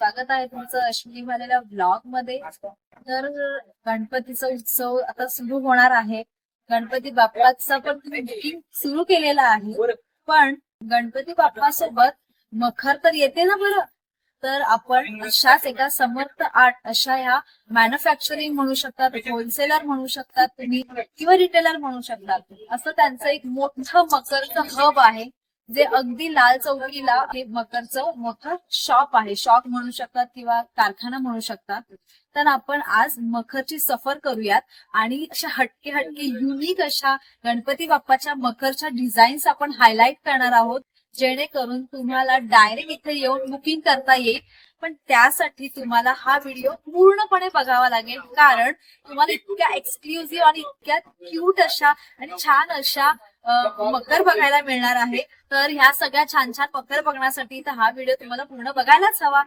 स्वागत आहे तुमचं अश्विनी झालेल्या ब्लॉग मध्ये। तर गणपतीचा उत्सव आता सुरू होणार आहे। गणपती बाप्पाचा पण तुम्ही बुकिंग सुरू केलेलं आहे, पण गणपती बाप्पासोबत मखर तर येते ना बरं। तर आपण अशाच एका समर्थ आर्ट अशा ह्या मॅन्युफॅक्चरिंग म्हणू शकतात, होलसेलर म्हणू शकतात तुम्ही, किंवा रिटेलर म्हणू शकतात, असं त्यांचं एक मोठं मकरचं हब आहे, जे अगदी लाल चौकीला हे मकरचं मोठं शॉप आहे, शॉप म्हणू शकतात किंवा कारखाना म्हणू शकतात। तर आपण आज मखरची सफर करूयात आणि अशा हटके हटके युनिक अशा गणपती बाप्पाच्या मखरच्या डिझाईन्स आपण हायलाइट करणार आहोत, जेणेकरून तुम्हाला डायरेक्ट इथे येऊन बुकिंग करता येईल। पण त्यासाठी तुम्हाला हा व्हिडिओ पूर्णपणे बघावा लागेल, कारण तुम्हाला इतक्या एक्सक्लुझिव्ह आणि इतक्या क्यूट अशा आणि छान अशा मकर बघायला मिळणार आहे। तर ह्या सगळ्या छान छान मकर बघण्यासाठी तर हा व्हिडिओ तुम्हाला पूर्ण बघायलाच हवा।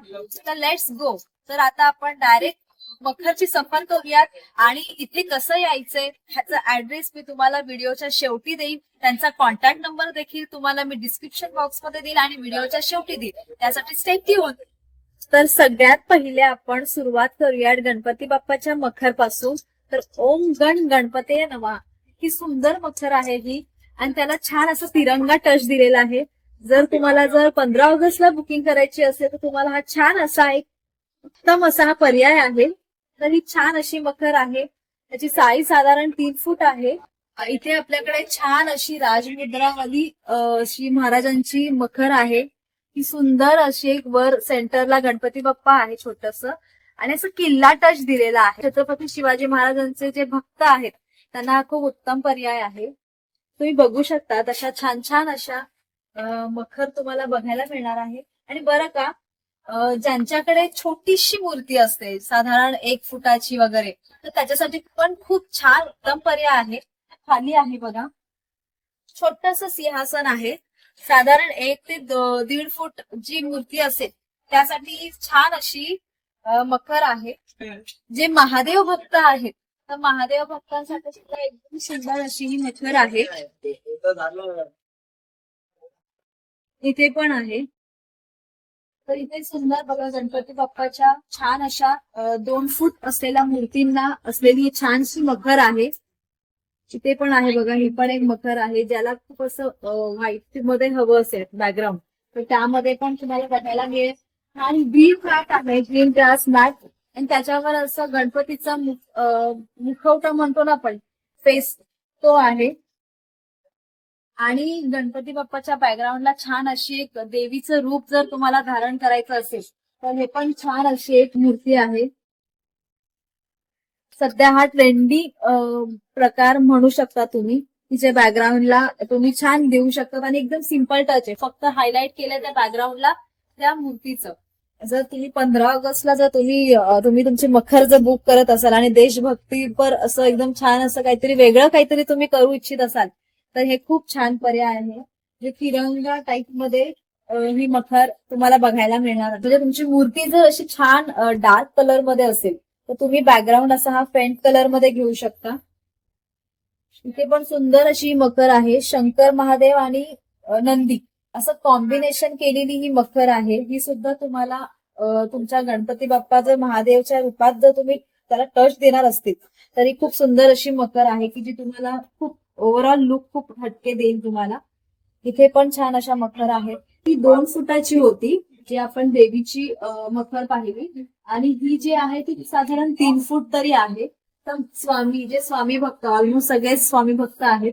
तर लेट्स गो। तर आता आपण डायरेक्ट मखरची सफर करूयात आणि इथे कसं यायचंय ह्याचा ऍड्रेस मी तुम्हाला व्हिडिओच्या शेवटी देईन। त्यांचा कॉन्टॅक्ट नंबर देखील तुम्हाला मी डिस्क्रिप्शन बॉक्स मध्ये देईल आणि व्हिडिओच्या शेवटी देईल, त्यासाठी स्टे ट्यून। तर सगळ्यात पहिले आपण सुरुवात करूयात गणपती बाप्पाच्या मखर पासून। तर ओम गण गणपते नमः ही सुंदर मखर आहे ही, आणि त्याला छान असं तिरंगा टच दिलेला आहे। जर 15 ऑगस्टला बुकिंग करायची असेल तर तुम्हाला हा छान असा एक उत्तम असा हा पर्याय आहे। तर ही छान अशी मखर आहे, त्याची साईज साधारण 3 फूट आहे। इथे आपल्याकडे छान अशी राजमुद्रावाली श्री महाराजांची मखर आहे। ही सुंदर अशी एक वर सेंटरला गणपती बाप्पा आहे छोटस, आणि असं किल्ला टच दिलेला आहे। छत्रपती शिवाजी महाराजांचे जे भक्त आहेत त्यांना हा खूप उत्तम पर्याय आहे। तुम्ही बघू शकता अशा छान छान अशा मखर तुम्हाला बघायला मिळणार आहे। आणि बरं का, ज्यांच्याकडे छोटीशी मूर्ती असते साधारण 1 फुटाची वगैरे, तर त्याच्यासाठी पण खूप छान उत्तम पर्याय आहे। खाली आहे बघा, छोटस सिंहासन आहे, साधारण 1 ते 1.5 फूट जी मूर्ती असेल त्यासाठी छान अशी मखर आहे। जे महादेव भक्त आहेत तर महादेव भक्तांसाठी सुद्धा एकदम सुंदर अशी ही मखर आहे। इथे पण आहे। तर इथे सुंदर बघा गणपती बाप्पाच्या छान अशा 2 फूट असलेल्या मूर्तींना असलेली छानशी मखर आहे। इथे पण आहे बघा, ही पण एक मखर आहे, ज्याला खूप असं व्हाईट मध्ये हवं असेल बॅकग्राऊंड तर त्यामध्ये पण तुम्हाला बघायला मिळेल। आणि ग्रीन मॅट आहे, ग्रीन ग्रास मॅट, आणि त्याच्यावर असं गणपतीचा मुखवटा म्हणतो ना आपण, फेस, तो आहे। आणि गणपती बाप्पाच्या बॅकग्राऊंडला छान अशी एक देवीचं रूप जर तुम्हाला धारण करायचं असेल तर हे पण छान अशी एक मूर्ती आहे। सध्या हा ट्रेंडी प्रकार म्हणू शकता तुम्ही, तिच्या बॅकग्राऊंडला तुम्ही छान देऊ शकता आणि एकदम सिंपल टच आहे, फक्त हायलाइट केलं त्या बॅकग्राऊंडला त्या मूर्तीचं। जर तुम्ही 15 ऑगस्टला जर तुम्ही तुमची मखर जर बुक करत असाल आणि देशभक्तीपर असं एकदम छान असं काहीतरी वेगळं काहीतरी तुम्ही करू इच्छित असाल तर हे खूप छान पर्याय आहे। जे तिरंगा टाईप मध्ये ही मखर तुम्हाला बघायला मिळणार, म्हणजे तुमची मूर्ती जर अशी छान डार्क कलर मध्ये असेल तर तुम्ही बॅकग्राऊंड असा हा फेंट कलर मध्ये घेऊ शकता। इथे पण सुंदर अशी मखर आहे, शंकर महादेव आणि नंदी असं कॉम्बिनेशन केलेली ही मखर आहे। ही सुद्धा तुम्हाला तुमच्या गणपती बाप्पा जर महादेवच्या रूपात जर तुम्ही त्याला टच देणार असतील तरी खूप सुंदर अशी मखर आहे, की जी तुम्हाला खूप ओव्हरऑल लुक खूप हटके देईल तुम्हाला। इथे पण छान अशा मखर आहेत। ती 2 फुटाची होती जी आपण देवीची मखर पाहिली, आणि ही जी आहे ती साधारण 3 फूट तरी आहे। तर स्वामी भक्त, ऑलमोस्ट सगळे स्वामी भक्त आहेत,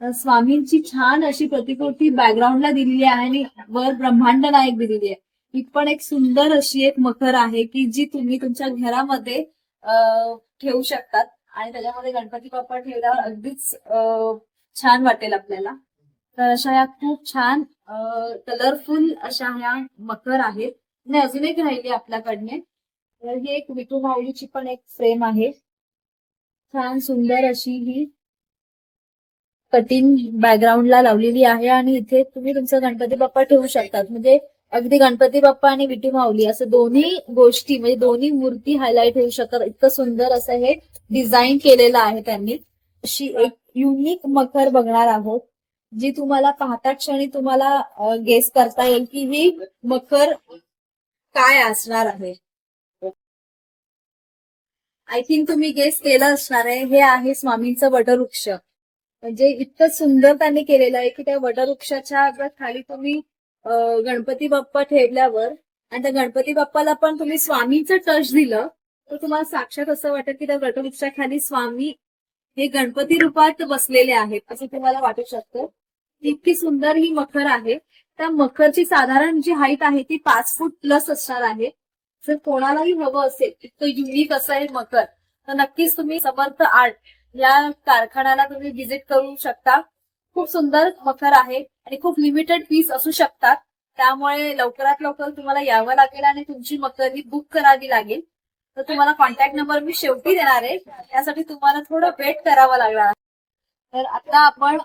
तर स्वामींची छान अशी प्रतिकृती बॅकग्राऊंडला दिलेली आहे आणि वर ब्रह्मांड नायक दिलेली आहे। ही पण एक सुंदर अशी एक मखर आहे की जी तुम्ही तुमच्या घरामध्ये ठेवू शकतात, आणि त्याच्यामध्ये गणपती बाप्पा ठेवल्यावर अगदीच छान वाटेल आपल्याला। तर अशा या खूप छान कलरफुल अशा ह्या मखर आहेत। आणि अजून एक राहिली आपल्याकडने, तर ही एक विठू माऊलीची पण एक फ्रेम आहे, छान सुंदर अशी ही कटिंग बॅकग्राऊंडला लावलेली आहे, आणि इथे तुम्ही तुमचा गणपती बाप्पा ठेवू शकतात। म्हणजे अगदी गणपती बाप्पा आणि विठू माऊली असं दोन्ही गोष्टी, म्हणजे दोन्ही मूर्ती हायलाइट होऊ शकतात, इतकं सुंदर असं हे डिझाईन केलेलं आहे त्यांनी। अशी एक युनिक मखर बघणार आहोत, जी तुम्हाला पाहता क्षणी तुम्हाला गेस करता येईल की ही मखर काय असणार आहे. आय थिंक तुम्ही गेस केलं असणार आहे. हे आहे स्वामींचं वटवृक्ष. म्हणजे इतकं सुंदर त्यांनी केलेलं आहे की त्या वटवृक्षाच्या खाली तुम्ही गणपती बाप्पा ठेवल्यावर आणि त्या गणपती बाप्पाला पण तुम्ही स्वामींचं टच दिलं तर तुम्हाला साक्षात असं वाटेल की त्या वटवृक्षाखाली स्वामी हे गणपती रूपात बसलेले आहेत असं तुम्हाला वाटू शकतं. इतकी सुंदर ही मखर आहे. त्या मखरची साधारण जी हाईट आहे ती 5 फूट प्लस असणार आहे. जर कोणालाही हवं असेल इतकं युनिक असं आहे मखर तर नक्कीच तुम्ही समर्थ आर्ट या कारखान्याला तुम्ही व्हिजिट करू शकता. खूप सुंदर मखर आहे आणि खूप लिमिटेड पीस असू शकतात. त्यामुळे लवकरात लवकर तुम्हाला यावं लागेल आणि तुमची मखर ही बुक करावी लागेल. तर तुम्हाला कॉन्टॅक्ट नंबर मी शेवटी देणार आहे. त्यासाठी तुम्हाला थोडं वेट करावं लागणार. तर आता आपण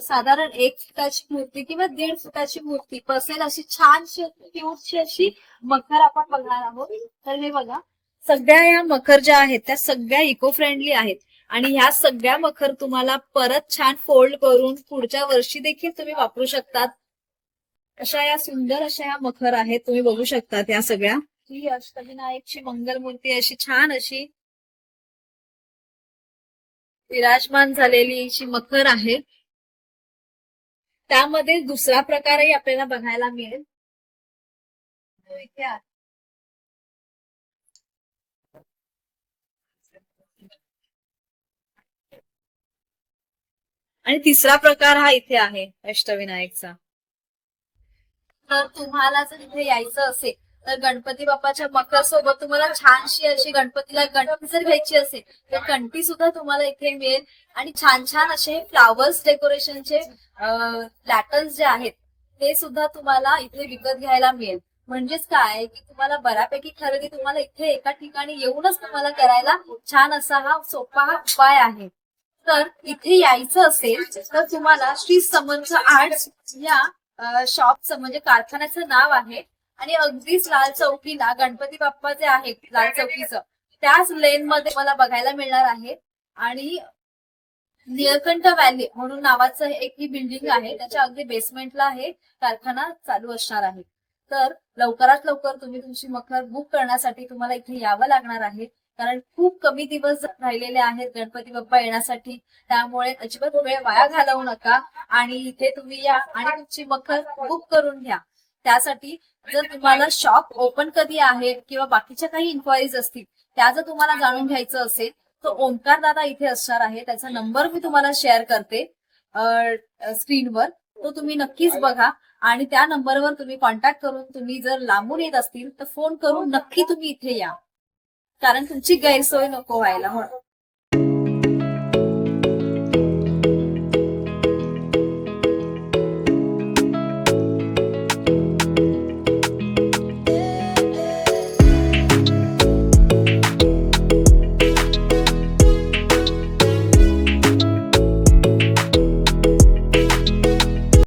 साधारण 1 फुटाची मूर्ती किंवा 1.5 फुटाची मूर्ती बसेल अशी छानशी क्यूटशी अशी मखर आपण बघणार आहोत. तर हे बघा सगळ्या या मखर ज्या आहेत त्या सगळ्या इको फ्रेंडली आहेत आणि ह्या सगळ्या मखर तुम्हाला परत छान फोल्ड करून पुढच्या वर्षी देखील तुम्ही वापरू शकतात. अशा या सुंदर अशा या मखर आहेत. तुम्ही बघू शकता या सगळ्या. ही अष्टविनायकची मंगल मूर्ती अशी छान अशी विराजमान झालेली अशी मखर आहे. त्यामध्ये दुसरा प्रकारही आपल्याला बघायला मिळेल. आणि तिसरा प्रकार हा इथे आहे अष्टविनायकचा. तर तुम्हाला जर इथे यायचं असेल तर गणपती बाप्पाच्या मकर सोबत तुम्हाला छानशी अशी गणपतीला घंटी जर घ्यायची असेल तर घंटी सुद्धा तुम्हाला इथे मिळेल आणि छान छान असे फ्लावर्स डेकोरेशनचे प्लॅटर्स जे आहेत ते सुद्धा तुम्हाला इथे विकत घ्यायला मिळेल. म्हणजेच काय की तुम्हाला बऱ्यापैकी खरेदी तुम्हाला इथे एका ठिकाणी येऊनच तुम्हाला करायला छान असा हा सोपा हा उपाय आहे. तर इथे यायचं असेल तर तुम्हाला श्री समर्थ आर्ट्स या शॉपचं म्हणजे कारखान्याचं नाव आहे आणि अगदीच लाल चौकीला गणपती बाप्पा जे आहेत लाल चौकीचं त्याच लेन मध्ये मला बघायला मिळणार आहे. आणि निळकंठ व्हॅली म्हणून नावाचं एक ही बिल्डिंग आहे त्याच्या अगदी बेसमेंटला हे कारखाना चालू असणार आहे. तर लवकरात लवकर तुम्ही तुमची मखर बुक करण्यासाठी तुम्हाला इथे यावं लागणार आहे. कारण खूप कमी दिवस राहिलेले आहेत गणपती बाप्पा येण्यासाठी. त्यामुळे अजिबात वेळ वाया घालवू नका आणि इथे तुम्ही या आणि तुमची मखर बुक करून घ्या. त्यासाठी जर तुम्हाला शॉप ओपन कधी आहे किंवा बाकीच्या काही इन्क्वायरीज असतील त्या जर तुम्हाला जाणून घ्यायचं असेल तर ओंकार दादा इथे असणार आहे. त्याचा नंबर मी तुम्हाला शेअर करते स्क्रीनवर. तो तुम्ही नक्कीच बघा आणि त्या नंबरवर तुम्ही कॉन्टॅक्ट करून तुम्ही जर लांबून येत असतील तर फोन करून नक्की तुम्ही इथे या. कारण तुमची गैरसोय नको व्हायला म्हणून.